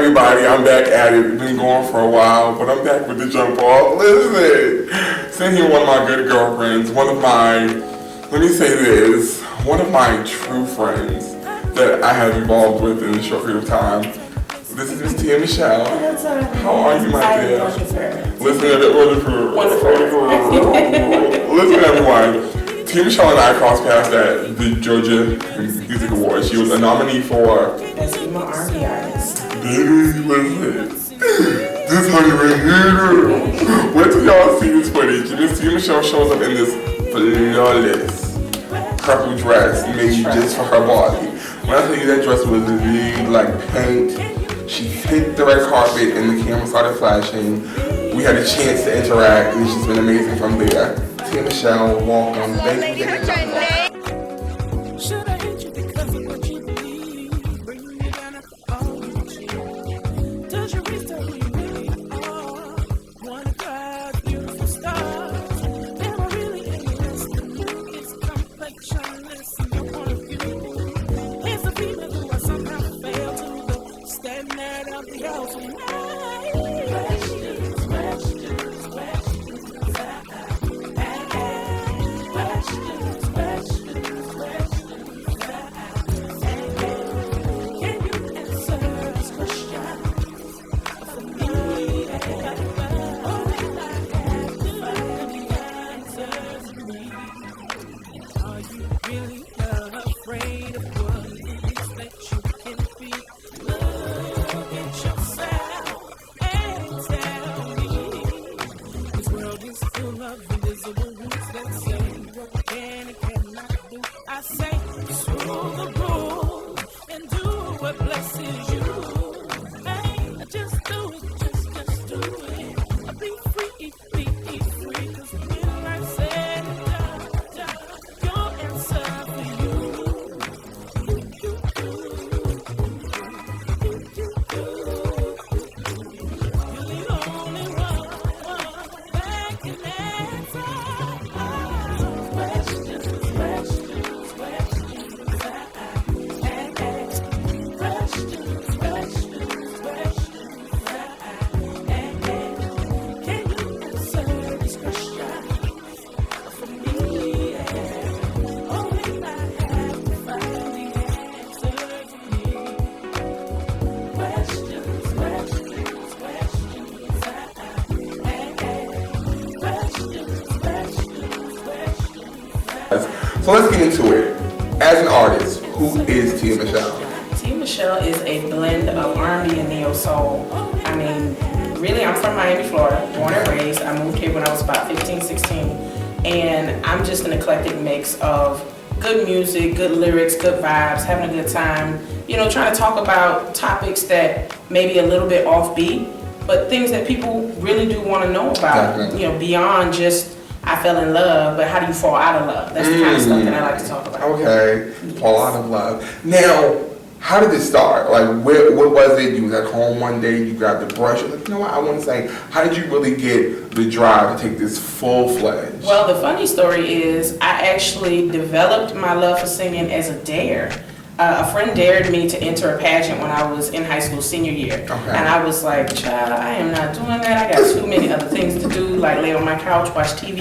everybody, I'm back at it. It's been going for a while, but I'm back with the jump off. Listen, sitting here with one of my good girlfriends, one of my true friends that I have evolved with in a short period of time. This is Miss Tia Michelle. How are you, my dear? Listen, listen, everyone. Tia Michelle and I crossed paths at the Georgia Music Awards. She was a nominee for Best Female R&B Artist. Baby, listen. This honey right here. Wait till y'all see this footage. Miss Tia Michelle shows up in this flawless purple dress made just for her body. When I tell you that dress was laid like paint, she hit the red carpet and the camera started flashing. We had a chance to interact and she's been amazing from there. Tia Michelle, welcome. Thank you. Should I hate you because of what you believe? Bring me down after all you achieve. Does your reach who you really are? Wanna drive beautiful stars? Am I really interested? It's complexionless in your point of view. It's a female who I somehow fail to stand there out the house with So let's get into it. As an artist, who is Tia Michelle? Tia Michelle is a blend of R&B and neo-soul. I mean, really, I'm from Miami, Florida, born and raised. I moved here when I was about 15, 16. And I'm just an eclectic mix of good music, good lyrics, good vibes, having a good time. You know, trying to talk about topics that may be a little bit offbeat, but things that people really do want to know about. Definitely. You know, beyond just I fell in love, but how do you fall out of love? That's the kind of stuff that I like to talk about. Okay, fall out of love. Now, how did this start? Like, what was it? You was at home one day, you grabbed the brush, you're like, you know what, I want to say, how did you really get the drive to take this full-fledged? Well, the funny story is I actually developed my love for singing as a dare. A friend dared me to enter a pageant when I was in high school senior year. Okay. And I was like, child, I am not doing that. I got too many other things to do, like lay on my couch, watch TV.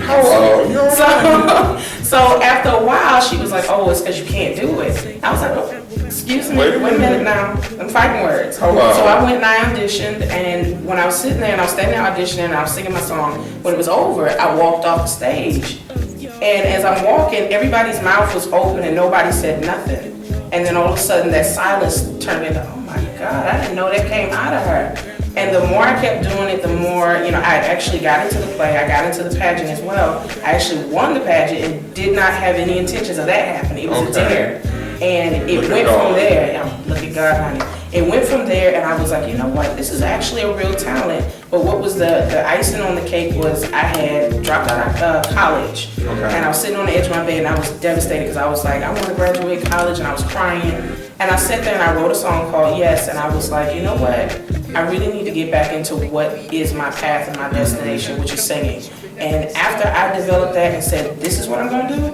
So after a while, she was like, oh, it's because you can't do it. I was like, oh, excuse me, wait a minute now. I'm fighting words. So I went and I auditioned, and when I was sitting there and I was standing there auditioning and I was singing my song, when it was over, I walked off the stage. And as I'm walking, everybody's mouth was open and nobody said nothing. And then all of a sudden that silence turned into, oh my God, I didn't know that came out of her. And the more I kept doing it, the more, you know, I actually got into the play, I got into the pageant as well. I actually won the pageant and did not have any intentions of that happening. It was a dare. And it went from there. Look at God, honey. It went from there, and I was like, you know what? This is actually a real talent. But what was the icing on the cake was I had dropped out of college, and I was sitting on the edge of my bed, and I was devastated because I was like, I want to graduate college, and I was crying. And I sat there and I wrote a song called Yes, and I was like, you know what? I really need to get back into what is my path and my destination, which is singing. And after I developed that and said, this is what I'm going to do,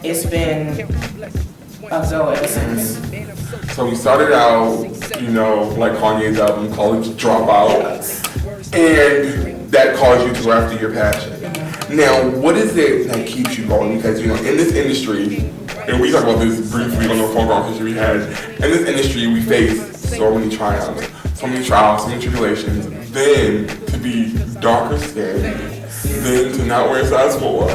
it's been go ever since. So you started out, like Kanye's album, College Dropout, and that caused you to go after your passion. Now, what is it that keeps you going? Because, in this industry, and we talked about this briefly on the phone conversation we had, in this industry we face so many triumphs, so many trials, so many tribulations, then to be darker skinned, then to not wear size 4.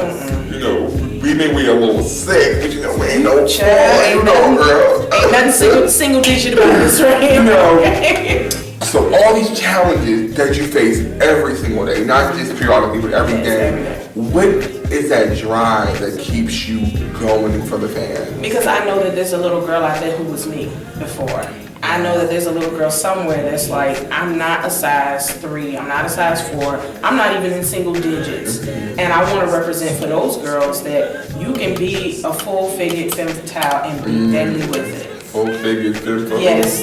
We think we a little sick, but we ain't no child, girl. Ain't nothing single digit about this, right? So all these challenges that you face every single day, not just periodically, but every day, what is that drive that keeps you going for the fans? Because I know that there's a little girl out there who was me before. I know that there's a little girl somewhere that's like, I'm not a size 3, I'm not a size 4, I'm not even in single digits. And I want to represent for those girls that you can be a full-figured femme fatale and be deadly with it. Full-figured femme fatale? Yes,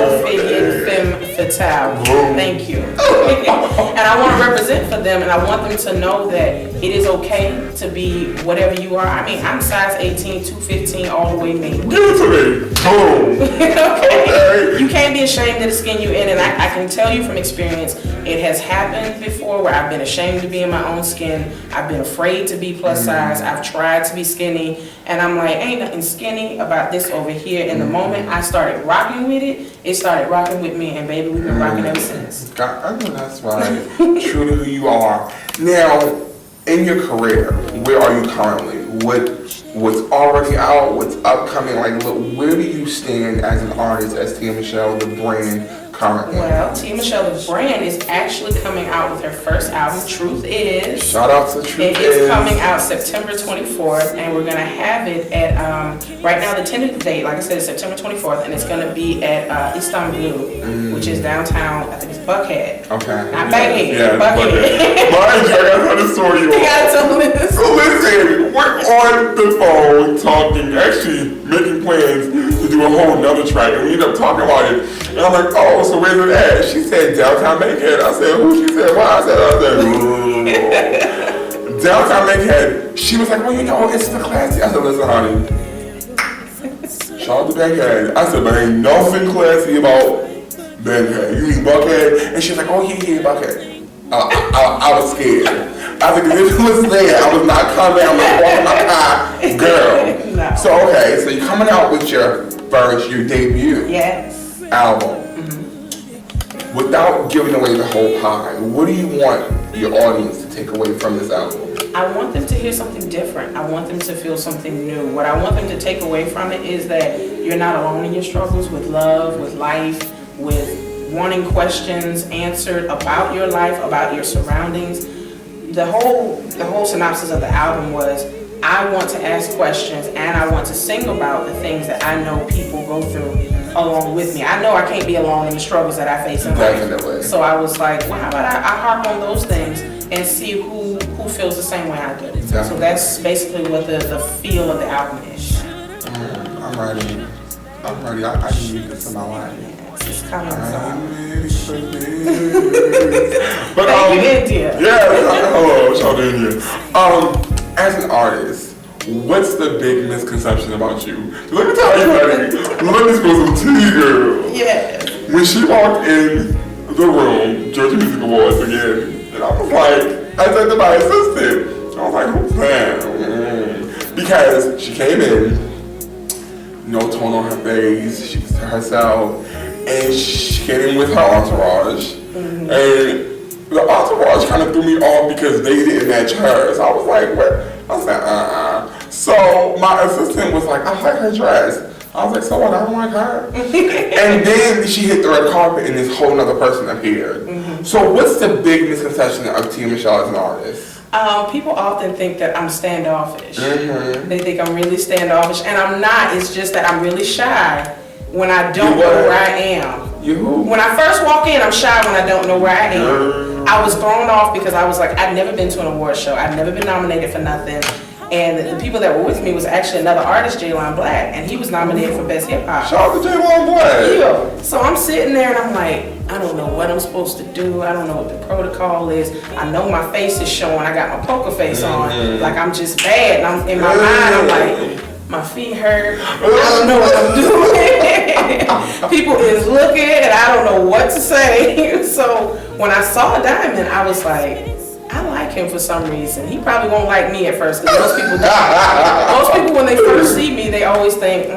full-figured femme fatale. Thank you. And I want to represent for them, and I want them to know that it is okay to be whatever you are. I mean, I'm size 18, 215, all the way made. Give it to me. Boom. Okay. You can't be ashamed of the skin you're in, and I can tell you from experience, it has happened before where I've been ashamed to be in my own skin. I've been afraid to be plus size. I've tried to be skinny, and I'm like, ain't nothing skinny about this over here. And the moment I started rocking with it, it started rocking with me, and baby, we've been rocking ever since. I know that's right. True to who you are. Now, in your career, where are you currently? What's already out? What's upcoming? Like, where do you stand as an artist, as Tia Michelle, the brand, currently? Well, Tia Michelle, the brand, is actually coming out with her first album, Truth Is. Shout out to Truth Is. It is coming out September 24th, and we're going to have it at, right now the tentative date, like I said, is September 24th, and it's going to be at Istanbul, which is downtown, I think it's Buckhead. Okay. Not Baghead, yeah, Buckhead. Mind you, I gotta tell the story. You gotta tell this. So listen, we're on the phone talking, actually making plans to do a whole nother track, and we ended up talking about it. And I'm like, oh, so where's it at? She said downtown Bankhead. I said, who? She said, why? I said, downtown Bankhead. She was like, well, it's the classy. I said, listen, honey. Shout out to Bankhead. I said, but ain't nothing classy about Bankhead. You mean Buckhead? And she was like, oh, yeah, Buckhead. I was scared. I said, because if it was there, I was not coming. I'm like, walking my car. Girl. No. So, okay, so you're coming out with your debut. Yes. Album. Without giving away the whole pie, what do you want your audience to take away from this album? I want them to hear something different. I want them to feel something new. What I want them to take away from it is that you're not alone in your struggles with love, with life, with wanting questions answered about your life, about your surroundings. The whole synopsis of the album was, I want to ask questions and I want to sing about the things that I know people go through along with me. I know I can't be alone in the struggles that I face in life. Definitely. So I was like, well, how about I harp on those things and see who feels the same way I do. Definitely. So that's basically what the feel of the album is. I'm ready. I need this in my life. Yes, it's coming. I'm ready for this. But, Thank you, India. Yeah, hello, shout out to India. As an artist, what's the big misconception about you? Let me tell you, let me spill some tea, girl. Yes. When she walked in the room, Georgia Music Awards again, and I was like, I said to my assistant, I was like, who's that? Because she came in, no tone on her face, she was to herself, and she came in with her entourage, and the entourage kind of threw me off because they didn't match her. So I was like, what? I was like, So my assistant was like, I like her dress. I was like, so what? I don't like her. And then she hit the red carpet and this whole other person appeared. So what's the big misconception of Tia Michelle as an artist? People often think that I'm standoffish. They think I'm really standoffish, and I'm not. It's just that I'm really shy when I don't know where I am. When I first walk in, I'm shy when I don't know where I am. I was thrown off because I was like, I'd never been to an award show. I'd never been nominated for nothing. And the people that were with me was actually another artist, J-Line Black, and he was nominated for Best Hip Hop. Shout out to J-Line Black. Yeah. So I'm sitting there and I'm like, I don't know what I'm supposed to do. I don't know what the protocol is. I know my face is showing. I got my poker face on. Like I'm just bad. And I'm in my mind, I'm like, My feet hurt. I don't know what I'm doing. People is looking and I don't know what to say. So when I saw Diamond, I was like, I like him for some reason. He probably won't like me at first because most people don't. Most people, when they first see me, they always think,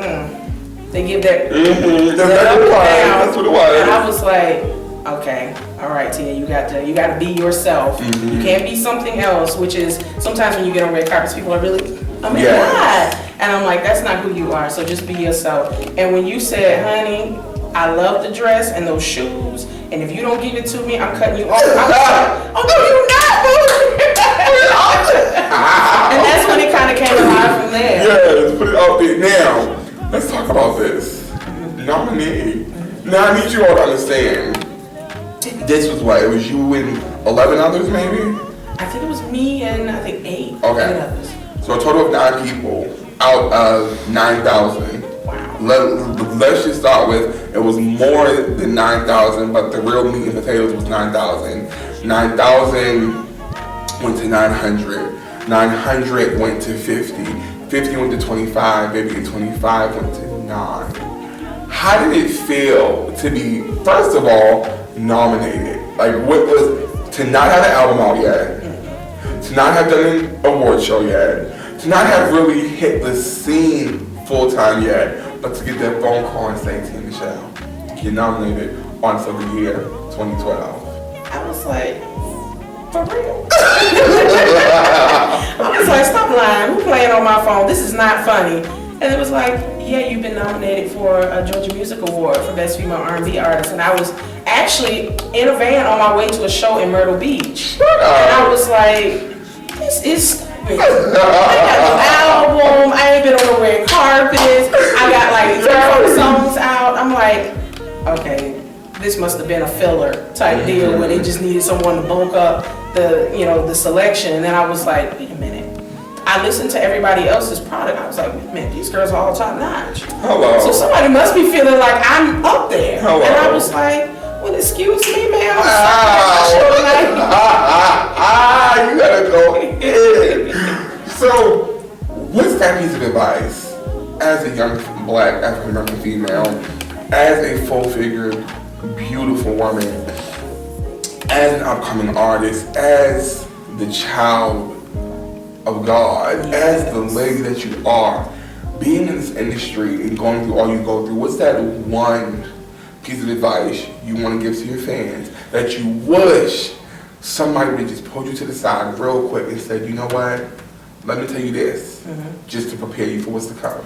they give that, that up and down. That's what it was. And I was like, okay, all right, Tia, you got to be yourself. You can't be something else, which is sometimes when you get on red carpets, people are really, oh my God. And I'm like, that's not who you are, so just be yourself. And when you said, honey, I love the dress and those shoes, and if you don't give it to me, I'm cutting you off. I was like, oh no, you're not. And that's when it kind of came alive from there. Yeah, let's put it out there. Now, let's talk about this. Nominee. Now I need you all to understand. This was what? It was you and 11 others, maybe? I think it was me and I think 8 others. So a total of 9 people out of 9,000. Wow. Let's just start with, it was more than 9,000, but the real meat and potatoes was 9,000. 9,000 went to 900. 900 went to 50. 50 went to 25. Maybe 25 went to 9. How did it feel to be, first of all, nominated? Like, what was, to not have an album out yet, to not have done an award show yet, to not have really hit the scene full time yet, but to get that phone call and say, Tia Michelle, you're nominated Artist of the Year 2012. I was like, for real? I was like, stop lying, who playing on my phone? This is not funny. And it was like, yeah, you've been nominated for a Georgia Music Award for Best Female R&B Artist. And I was actually in a van on my way to a show in Myrtle Beach. And I was like, this is stupid. I got no album, I ain't been on no red carpets, I got like 3 songs out. I'm like, okay, this must have been a filler type deal where they just needed someone to bulk up the selection. And then I was like, wait a minute. I listened to everybody else's product. I was like, man, these girls are all top notch. Hello. So somebody must be feeling like I'm up there. Hello. And I was like, well, excuse me, ma'am. You gotta go in. So, what's that piece of advice as a young black African-American female, as a full-figured, beautiful woman, as an upcoming artist, as the child of God, as the lady that you are, being in this industry and going through all you go through, what's that one piece of advice you want to give to your fans that you wish somebody would just pull you to the side real quick and said, you know what, let me tell you this, just to prepare you for what's to come?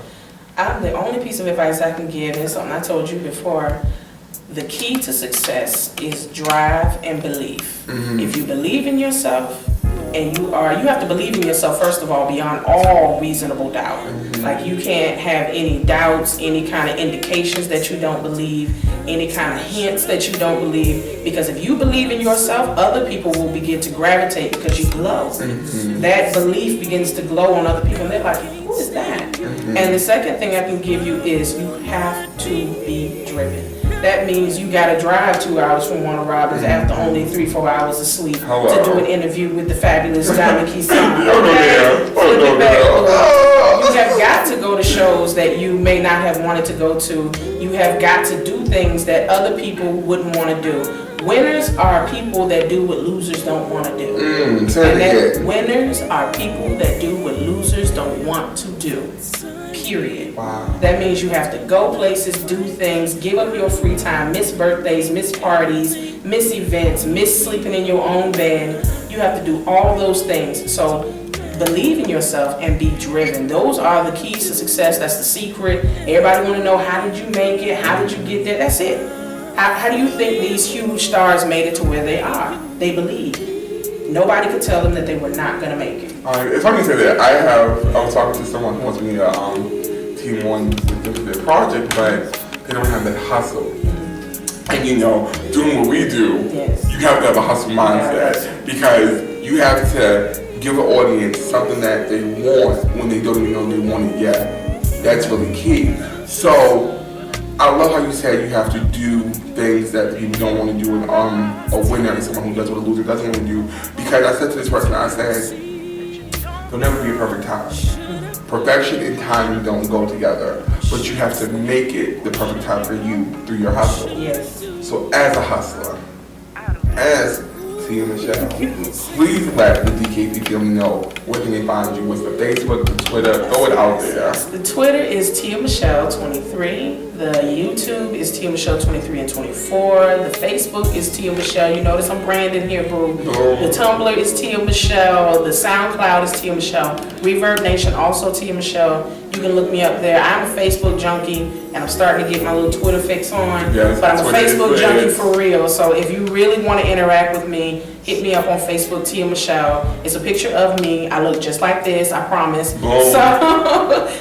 The only piece of advice I can give is something I told you before. The key to success is drive and belief. If you believe in yourself, and you have to believe in yourself, first of all, beyond all reasonable doubt. Like, you can't have any doubts, any kind of indications that you don't believe, any kind of hints that you don't believe. Because if you believe in yourself, other people will begin to gravitate because you glow. That belief begins to glow on other people, and they're like, who is that? And the second thing I can give you is you have to be driven. That means you gotta drive 2 hours from Warner Robins after only 3-4 hours of sleep to do an interview with the fabulous Diamond Kesawn. You have got to go to shows that you may not have wanted to go to. You have got to do things that other people wouldn't want to do. Winners are people that do what losers don't want to do. Winners are people that do what losers don't want to do. Period. Wow. That means you have to go places, do things, give up your free time, miss birthdays, miss parties, miss events, miss sleeping in your own bed. You have to do all those things. So believe in yourself and be driven. Those are the keys to success. That's the secret. Everybody want to know, how did you make it? How did you get there? That's it. How do you think these huge stars made it to where they are? They believed. Nobody could tell them that they were not going to make it. If I can say that, I was talking to someone who wants to be a team one with their project, but they don't have that hustle. And doing what we do, you have to have a hustle mindset, because you have to give an audience something that they want when they don't even know they want it yet. That's really key. So I love how you said you have to do things that people don't want to do, and a winner is someone who does what a loser doesn't want to do. Because I said to this person, I said, there'll never be a perfect time. perfection and time don't go together, but you have to make it the perfect time for you through your hustle. Yes. So as a hustler, as Tia Michelle, please let the DKP family know where can they find you. What's the Facebook, the Twitter, throw it out there. The Twitter is Tia Michelle 23. The YouTube is Tia Michelle 23 and 24. The Facebook is Tia Michelle. You notice I'm branding here, boo. The Tumblr is Tia Michelle. The SoundCloud is Tia Michelle. Reverb Nation also Tia Michelle. You can look me up there. I'm a Facebook junkie, and I'm starting to get my little Twitter fix on. Yes, but I'm a Twitter Facebook is junkie great. for real. So if you really want to interact with me, hit me up on Facebook, Tia Michelle. It's a picture of me. I look just like this, I promise.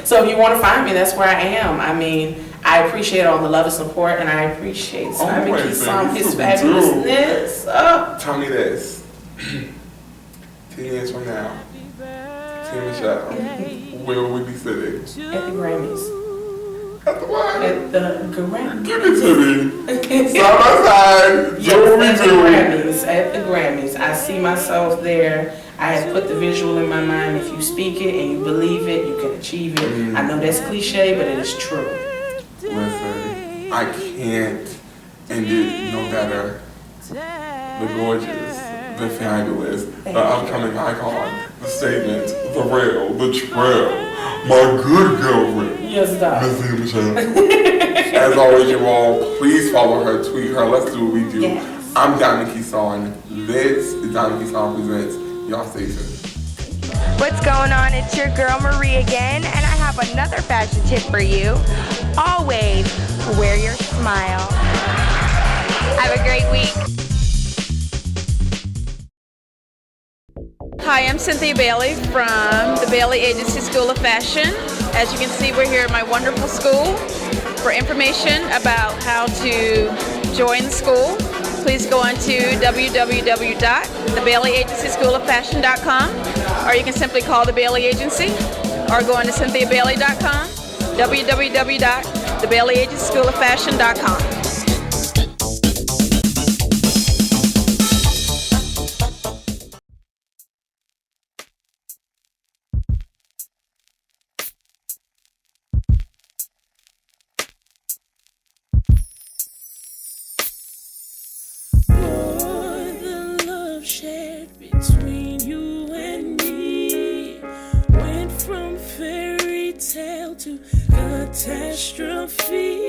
So if you want to find me, that's where I am. I mean, I appreciate all the love and support, and I appreciate Diamond Kesawn, his fabulousness. Tell me this. 10 years from now, Tia Michelle, where will we be sitting? At the Grammys. At the what? At the Grammys. Give it to me. Side by side. Do what we Yes, at the do. Grammys. At the Grammys. I see myself there. I have put the visual in my mind. If you speak it and you believe it, you can achieve it. I know that's cliche, but it is true. Listen, I can't end it no better. The gorgeous, the fabulous, the upcoming icon, the statement, the real, the trail, my good girlfriend, Yes, Doc. Miss Tia Michelle. As always, you all, please follow her, tweet her, let's do what we do. Yes. I'm Diamond Kesawn. This is Diamond Kesawn Presents. Y'all stay tuned. What's going on? It's your girl Marie again, and I have another fashion tip for you. Always wear your smile. Have a great week. Hi, I'm Cynthia Bailey from the Bailey Agency School of Fashion. As you can see, we're here at my wonderful school. For information about how to join the school, please go on to www.thebaileyagencyschooloffashion.com, or you can simply call the Bailey Agency, or go on to cynthiabailey.com, www.thebaileyagencyschooloffashion.com. Shared between you and me went from fairy tale to catastrophe.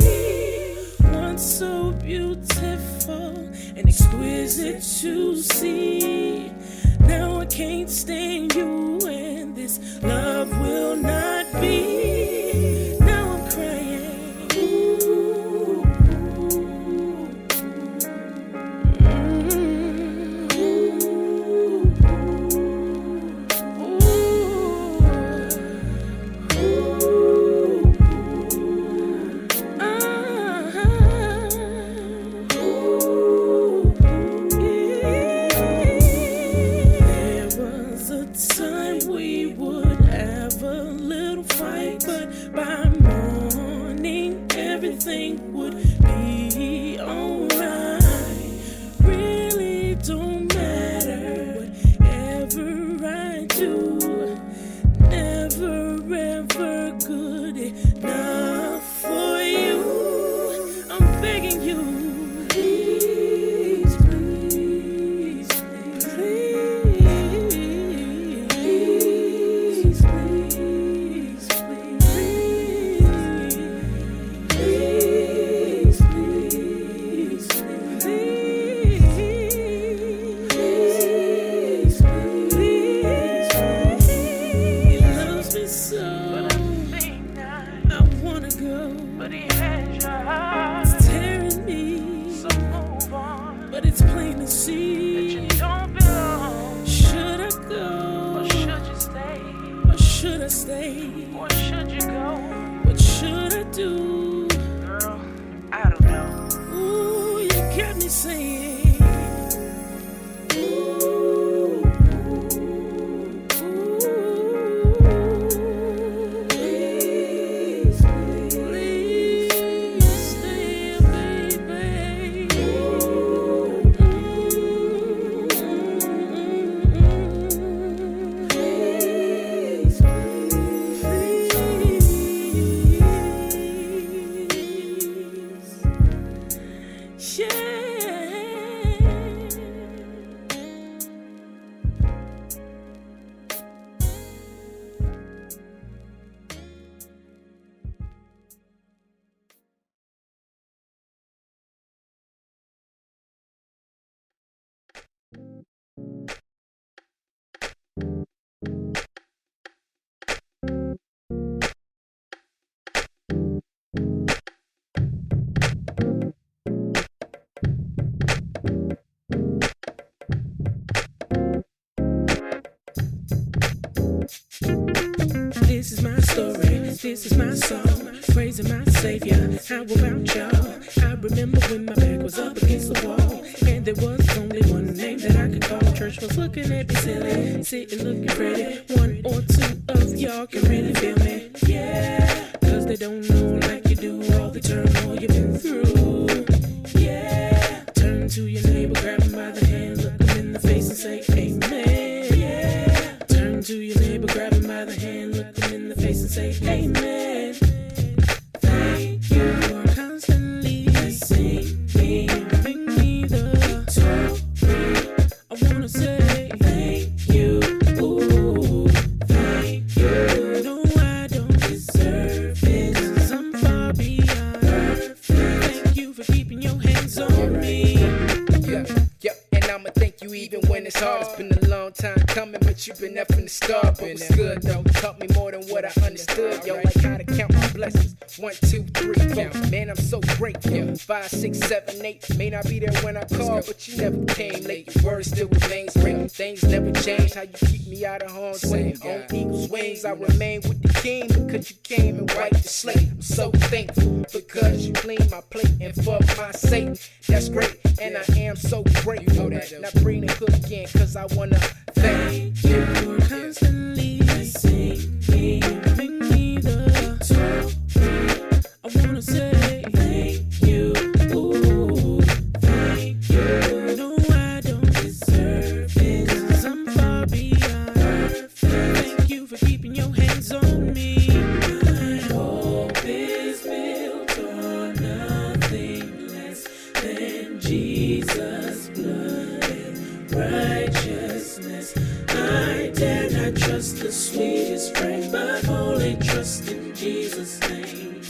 Once so beautiful and exquisite to see, now I can't stand you, and this love will not be. Now I'm crying. Ooh. Everything would be alright. Really don't matter whatever I do. Never ever good enough for you. I'm begging you. Please, please, please, please, please, it's plain to see that you don't belong. Should I go? Or should you stay? Or should I stay? Or should you go? What should I do? Girl, I don't know. Ooh, you got me saying. Ooh, please, please stay, baby. Please, please. story. This is my song, praising my Savior. How about y'all? I remember when my back was up against the wall, and there was only one name that I could call. Church was looking at me silly, sitting looking pretty. One or two of y'all can really feel me, yeah. Cause they don't know like you do all the turmoil you've been through, yeah. Turn to your neighbor, grab him by the hand, look him in the face and say amen, yeah. Turn to your neighbor, grab him by the hand, look him in the face and say amen. Thank you for constantly singing, bring me the victory. I wanna say thank you, ooh, thank you. No, I don't deserve it, 'cause I'm far beyond perfect. Thank you for keeping your hands on me. Yep, and I'ma thank you even when it's hard. It's been a long time coming, but you've been there from the start. But it's good though, taught me more than what I understood. Yo, like how to count my blessings. 1, 2, 3, 4. Man, I'm so grateful. 5, 6, 7, 8. May not be there when I call, but you never came late. Your word still remains great. Things never change. How you keep me out of harm's way. On eagle's wings, I remain with the king because you came and wiped the slate. I'm so thankful because you cleaned my plate and for my sake. That's great, and I am so grateful. Now bring the hook again, cause I wanna thank you for constantly singing, bring me the victory. I wanna say thank you, ooh, thank you. No, I don't deserve it, 'cause I'm far beyond perfect. Thank you for keeping your hands on me. My hope is built on nothing less than Jesus' blood and righteousness. I dare not trust the sweetest frame, but only trust in Jesus' name.